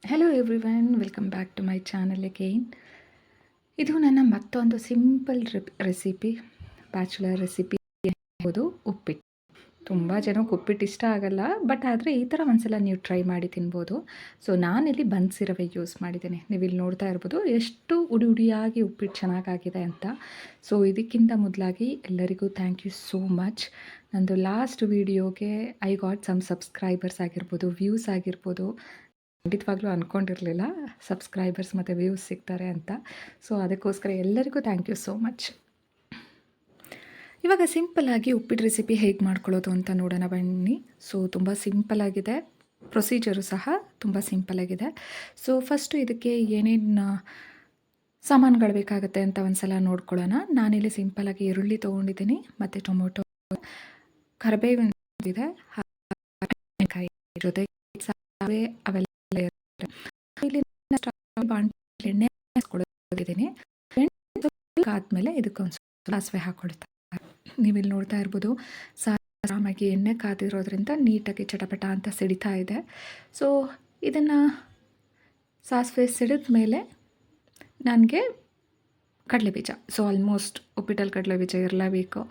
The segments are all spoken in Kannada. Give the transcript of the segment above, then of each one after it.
Hello everyone, welcome back to my channel again. ಇದು ನನ್ನ ಮತ್ತೊಂದು ಸಿಂಪಲ್ ರೆಸಿಪಿ, ಬ್ಯಾಚುಲರ್ ರೆಸಿಪಿ ಯಾವುದು ಉಪ್ಪಿಟ್ಟು. ತುಂಬ ಜನಕ್ಕೆ ಉಪ್ಪಿಟ್ಟು ಇಷ್ಟ ಆಗಲ್ಲ, ಬಟ್ ಆದರೆ ಈ ಥರ ಒಂದ್ಸಲ ನೀವು ಟ್ರೈ ಮಾಡಿ ತಿನ್ಬೋದು. ಸೊ ನಾನಿಲ್ಲಿ ಬನ್ಸಿರವೆ ಯೂಸ್ ಮಾಡಿದ್ದೀನಿ. ನೀವು ಇಲ್ಲಿ ನೋಡ್ತಾ ಇರ್ಬೋದು ಎಷ್ಟು ಉಡಿ ಉಡಿಯಾಗಿ ಉಪ್ಪಿಟ್ಟು ಚೆನ್ನಾಗಾಗಿದೆ ಅಂತ. ಸೊ ಇದಕ್ಕಿಂತ ಮೊದಲಾಗಿ ಎಲ್ಲರಿಗೂ ಥ್ಯಾಂಕ್ ಯು ಸೋ ಮಚ್. ನಂದು ಲಾಸ್ಟ್ ವೀಡಿಯೋಗೆ ಐ ಗಾಟ್ ಸಮ್ ಸಬ್ಸ್ಕ್ರೈಬರ್ಸ್ ಆಗಿರ್ಬೋದು, ವ್ಯೂಸ್ ಆಗಿರ್ಬೋದು. ಖಂಡಿತವಾಗ್ಲೂ ಅಂದ್ಕೊಂಡಿರಲಿಲ್ಲ ಸಬ್ಸ್ಕ್ರೈಬರ್ಸ್ ಮತ್ತು ವ್ಯೂಸ್ ಸಿಗ್ತಾರೆ ಅಂತ. ಸೊ ಅದಕ್ಕೋಸ್ಕರ ಎಲ್ಲರಿಗೂ ಥ್ಯಾಂಕ್ ಯು ಸೋ ಮಚ್. ಇವಾಗ ಸಿಂಪಲ್ಲಾಗಿ ಉಪ್ಪಿಟ್ಟು ರೆಸಿಪಿ ಹೇಗೆ ಮಾಡ್ಕೊಳ್ಳೋದು ಅಂತ ನೋಡೋಣ ಬನ್ನಿ. ಸೊ ತುಂಬ ಸಿಂಪಲ್ಲಾಗಿದೆ, ಪ್ರೊಸೀಜರು ಸಹ ತುಂಬ ಸಿಂಪಲ್ಲಾಗಿದೆ. ಸೊ ಫಸ್ಟು ಇದಕ್ಕೆ ಏನೇನು ಸಾಮಾನುಗಳು ಬೇಕಾಗುತ್ತೆ ಅಂತ ಒಂದು ಸಲ ನೋಡ್ಕೊಳ್ಳೋಣ. ನಾನಿಲ್ಲಿ ಸಿಂಪಲ್ಲಾಗಿ ಈರುಳ್ಳಿ ತೊಗೊಂಡಿದ್ದೀನಿ, ಮತ್ತು ಟೊಮೊಟೊ, ಕರಿಬೇವಿನ ಇದೆ, ಜೊತೆಗೆ ಅವೆಲ್ಲ ಇಲ್ಲಿ ಎಣ್ಣೆ ಹಾಕ್ಕೊಳ್ತಿದ್ದೀನಿ. ಎಣ್ಣೆ ಆದಮೇಲೆ ಇದಕ್ಕೊಂದು ಸಾಸಿವೆ ಹಾಕ್ಕೊಳ್ತಾ. ನೀವಿಲ್ಲಿ ನೋಡ್ತಾ ಇರ್ಬೋದು, ಆರಾಮಾಗಿ ಎಣ್ಣೆ ಕಾದಿರೋದ್ರಿಂದ ನೀಟಾಗಿ ಚಟಪಟ ಅಂತ ಸಿಡಿತಾ ಇದೆ. ಸೊ ಇದನ್ನು ಸಾಸಿವೆ ಸಿಡಿದ ಮೇಲೆ ನನಗೆ ಕಡಲೆಬೀಜ, ಸೊ ಆಲ್ಮೋಸ್ಟ್ ಉಪ್ಪಿಟ್ಟಲ್ಲಿ ಕಡಲೆಬೀಜ ಇರಲೇಬೇಕು.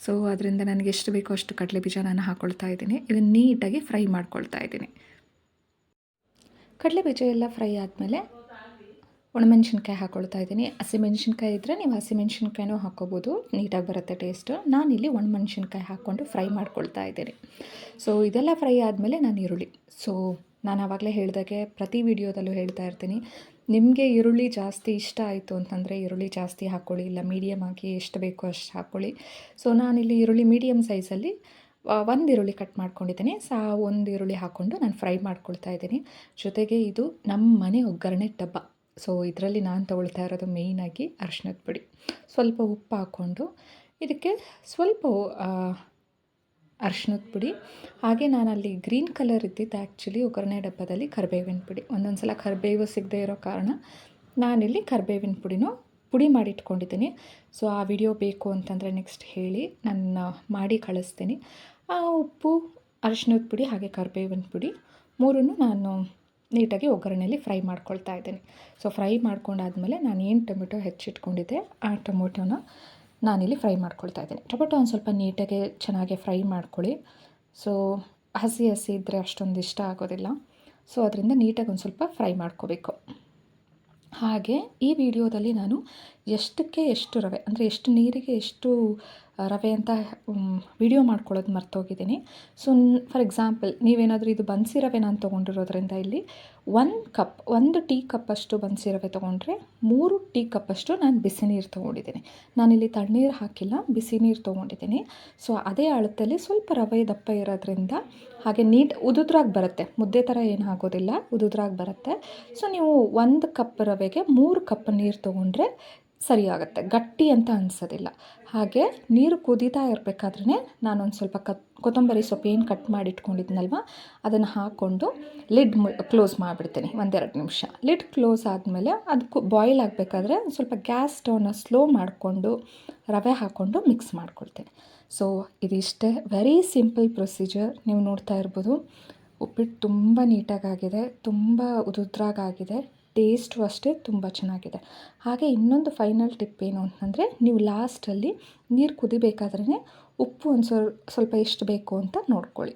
ಸೊ ಅದರಿಂದ ನನಗೆ ಎಷ್ಟು ಬೇಕೋ ಅಷ್ಟು ಕಡಲೆಬೀಜ ನಾನು ಹಾಕ್ಕೊಳ್ತಾ ಇದ್ದೀನಿ. ಇದನ್ನು ನೀಟಾಗಿ ಫ್ರೈ ಮಾಡ್ಕೊಳ್ತಾ ಇದ್ದೀನಿ. ಕಡಲೆಬೀಜ ಎಲ್ಲ ಫ್ರೈ ಆದಮೇಲೆ ಒಣಮೆಣ್ಸಿನ್ಕಾಯಿ ಹಾಕ್ಕೊಳ್ತಾ ಇದ್ದೀನಿ. ಹಸಿಮೆಣ್ಸಿನ್ಕಾಯಿ ಇದ್ದರೆ ನೀವು ಹಸಿಮೆಣ್ಸಿನ್ಕಾಯಿನೂ ಹಾಕ್ಕೋಬೋದು, ನೀಟಾಗಿ ಬರುತ್ತೆ ಟೇಸ್ಟು. ನಾನಿಲ್ಲಿ ಒಣಮೆಣ್ಸಿನ್ಕಾಯಿ ಹಾಕ್ಕೊಂಡು ಫ್ರೈ ಮಾಡ್ಕೊಳ್ತಾ ಇದ್ದೀನಿ. ಸೊ ಇದೆಲ್ಲ ಫ್ರೈ ಆದಮೇಲೆ ನಾನು ಈರುಳ್ಳಿ, ಸೊ ನಾನು ಆವಾಗಲೇ ಹೇಳಿದಾಗೆ ಪ್ರತಿ ವಿಡಿಯೋದಲ್ಲೂ ಹೇಳ್ತಾ ಇರ್ತೀನಿ, ನಿಮಗೆ ಈರುಳ್ಳಿ ಜಾಸ್ತಿ ಇಷ್ಟ ಆಯಿತು ಅಂತಂದರೆ ಈರುಳ್ಳಿ ಜಾಸ್ತಿ ಹಾಕ್ಕೊಳ್ಳಿ, ಇಲ್ಲ ಮೀಡಿಯಮ್ ಆಗಿ ಎಷ್ಟು ಬೇಕೋ ಅಷ್ಟು ಹಾಕ್ಕೊಳ್ಳಿ. ಸೊ ನಾನಿಲ್ಲಿ ಈರುಳ್ಳಿ ಮೀಡಿಯಮ್ ಸೈಜಲ್ಲಿ ಒಂದು ಈರುಳ್ಳಿ ಕಟ್ ಮಾಡ್ಕೊಂಡಿದ್ದೀನಿ. ಒಂದು ಈರುಳ್ಳಿ ಹಾಕ್ಕೊಂಡು ನಾನು ಫ್ರೈ ಮಾಡ್ಕೊಳ್ತಾ ಇದ್ದೀನಿ. ಜೊತೆಗೆ ಇದು ನಮ್ಮ ಮನೆ ಒಗ್ಗರಣೆ ಡಬ್ಬ. ಸೊ ಇದರಲ್ಲಿ ನಾನು ತೊಗೊಳ್ತಾ ಇರೋದು ಮೇಯ್ನಾಗಿ ಅರಿಶಿಣದ ಪುಡಿ, ಸ್ವಲ್ಪ ಉಪ್ಪು ಹಾಕ್ಕೊಂಡು ಇದಕ್ಕೆ ಸ್ವಲ್ಪ ಅರಿಶಿಣದ ಪುಡಿ, ಹಾಗೆ ನಾನಲ್ಲಿ ಗ್ರೀನ್ ಕಲರ್ ಇದ್ದಿದ್ದು ಆ್ಯಕ್ಚುಲಿ ಒಗ್ಗರಣೆ ಡಬ್ಬದಲ್ಲಿ ಕರಿಬೇವಿನ ಪುಡಿ. ಒಂದೊಂದು ಸಲ ಕರಿಬೇವು ಸಿಗದೇ ಇರೋ ಕಾರಣ ನಾನಿಲ್ಲಿ ಕರಿಬೇವಿನ ಪುಡಿನೂ ಪುಡಿ ಮಾಡಿಟ್ಕೊಂಡಿದ್ದೀನಿ. ಸೊ ಆ ವಿಡಿಯೋ ಬೇಕು ಅಂತಂದರೆ ನೆಕ್ಸ್ಟ್ ಹೇಳಿ, ನಾನು ಮಾಡಿ ಕಳಿಸ್ತೀನಿ. ಉಪ್ಪು, ಅರಿಶಿಣದ ಪುಡಿ ಹಾಗೆ ಕರಿಬೇವಿನ ಪುಡಿ ಮೂರನ್ನು ನಾನು ನೀಟಾಗಿ ಒಗ್ಗರಣೆಯಲ್ಲಿ ಫ್ರೈ ಮಾಡ್ಕೊಳ್ತಾ ಇದ್ದೀನಿ. ಸೊ ಫ್ರೈ ಮಾಡ್ಕೊಂಡಾದ್ಮೇಲೆ ನಾನು ಏನು ಟೊಮೆಟೊ ಹೆಚ್ಚಿಟ್ಕೊಂಡಿದ್ದೆ ಆ ಟೊಮೊಟೊನ ನಾನಿಲ್ಲಿ ಫ್ರೈ ಮಾಡ್ಕೊಳ್ತಾ ಇದ್ದೀನಿ. ಟೊಮೆಟೊ ಒಂದು ಸ್ವಲ್ಪ ನೀಟಾಗಿ ಚೆನ್ನಾಗಿ ಫ್ರೈ ಮಾಡ್ಕೊಳ್ಳಿ. ಸೊ ಹಸಿ ಇದ್ದರೆ ಅಷ್ಟೊಂದು ಇಷ್ಟ ಆಗೋದಿಲ್ಲ. ಸೊ ಅದರಿಂದ ನೀಟಾಗಿ ಒಂದು ಸ್ವಲ್ಪ ಫ್ರೈ ಮಾಡ್ಕೋಬೇಕು. ಹಾಗೆ ಈ ವಿಡಿಯೋದಲ್ಲಿ ನಾನು ಎಷ್ಟಕ್ಕೆ ಎಷ್ಟು ರವೆ, ಅಂದರೆ ಎಷ್ಟು ನೀರಿಗೆ ಎಷ್ಟು ರವೆ ಅಂತ ವಿಡಿಯೋ ಮಾಡ್ಕೊಳ್ಳೋದು ಮರ್ತೋಗಿದ್ದೀನಿ. ಸೊ ಫಾರ್ ಎಕ್ಸಾಂಪಲ್ ನೀವೇನಾದರೂ ಇದು ಬನ್ಸಿ ರವೆ ನಾನು ತೊಗೊಂಡಿರೋದ್ರಿಂದ ಇಲ್ಲಿ 1 ಟೀ ಕಪ್ಪಷ್ಟು ಬನ್ಸಿ ರವೆ ತೊಗೊಂಡ್ರೆ 3 ಟೀ ಕಪ್ಪಷ್ಟು ನಾನು ಬಿಸಿ ನೀರು ತೊಗೊಂಡಿದ್ದೀನಿ. ನಾನಿಲ್ಲಿ ತಣ್ಣೀರು ಹಾಕಿಲ್ಲ, ಬಿಸಿ ನೀರು ತೊಗೊಂಡಿದ್ದೀನಿ. ಸೊ ಅದೇ ಅಳತೆಯಲ್ಲಿ ಸ್ವಲ್ಪ ರವೆ ದಪ್ಪ ಇರೋದ್ರಿಂದ ಹಾಗೆ ಉದುದ್ರಾಗಿ ಬರುತ್ತೆ, ಮುದ್ದೆ ಥರ ಏನು ಆಗೋದಿಲ್ಲ, ಉದುದ್ರಾಗಿ ಬರುತ್ತೆ. ಸೊ ನೀವು 1 ಕಪ್ ರವೆಗೆ 3 ಕಪ್ ನೀರು ತೊಗೊಂಡ್ರೆ ಸರಿಯಾಗುತ್ತೆ, ಗಟ್ಟಿ ಅಂತ ಅನಿಸೋದಿಲ್ಲ. ಹಾಗೆ ನೀರು ಕುದೀತಾ ಇರಬೇಕಾದ್ರೇ ನಾನೊಂದು ಸ್ವಲ್ಪ ಕೊತ್ತಂಬರಿ ಸೊಪ್ಪು ಏನು ಕಟ್ ಮಾಡಿ ಇಟ್ಕೊಂಡಿದ್ನಲ್ವ ಅದನ್ನು ಹಾಕ್ಕೊಂಡು ಲಿಡ್ ಕ್ಲೋಸ್ ಮಾಡಿಬಿಡ್ತೀನಿ 1-2 ನಿಮಿಷ. ಲಿಡ್ ಕ್ಲೋಸ್ ಆದಮೇಲೆ ಅದು ಬಾಯ್ಲ್ ಆಗಬೇಕಾದ್ರೆ ಸ್ವಲ್ಪ ಗ್ಯಾಸ್ ಸ್ಟವ್ನ ಸ್ಲೋ ಮಾಡಿಕೊಂಡು ರವೆ ಹಾಕ್ಕೊಂಡು ಮಿಕ್ಸ್ ಮಾಡ್ಕೊಳ್ತೀನಿ. ಸೊ ಇದಿಷ್ಟೇ, ವೆರಿ ಸಿಂಪಲ್ ಪ್ರೊಸೀಜರ್. ನೀವು ನೋಡ್ತಾ ಇರ್ಬೋದು ಉಪ್ಪಿಟ್ಟು ತುಂಬ ನೀಟಾಗಾಗಿದೆ, ತುಂಬ ಉದುದ್ರಾಗಾಗಿದೆ, ಟೇಸ್ಟು ಅಷ್ಟೇ ತುಂಬ ಚೆನ್ನಾಗಿದೆ. ಹಾಗೆ ಇನ್ನೊಂದು ಫೈನಲ್ ಟಿಪ್ ಏನು ಅಂತಂದರೆ, ನೀವು ಲಾಸ್ಟಲ್ಲಿ ನೀರು ಕುದಿಬೇಕಾದ್ರೇ ಉಪ್ಪು ಒಂದು ಸ್ವಲ್ಪ ಎಷ್ಟು ಬೇಕು ಅಂತ ನೋಡ್ಕೊಳ್ಳಿ.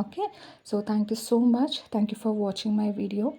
Okay, so thank you so much. Thank you for watching my video.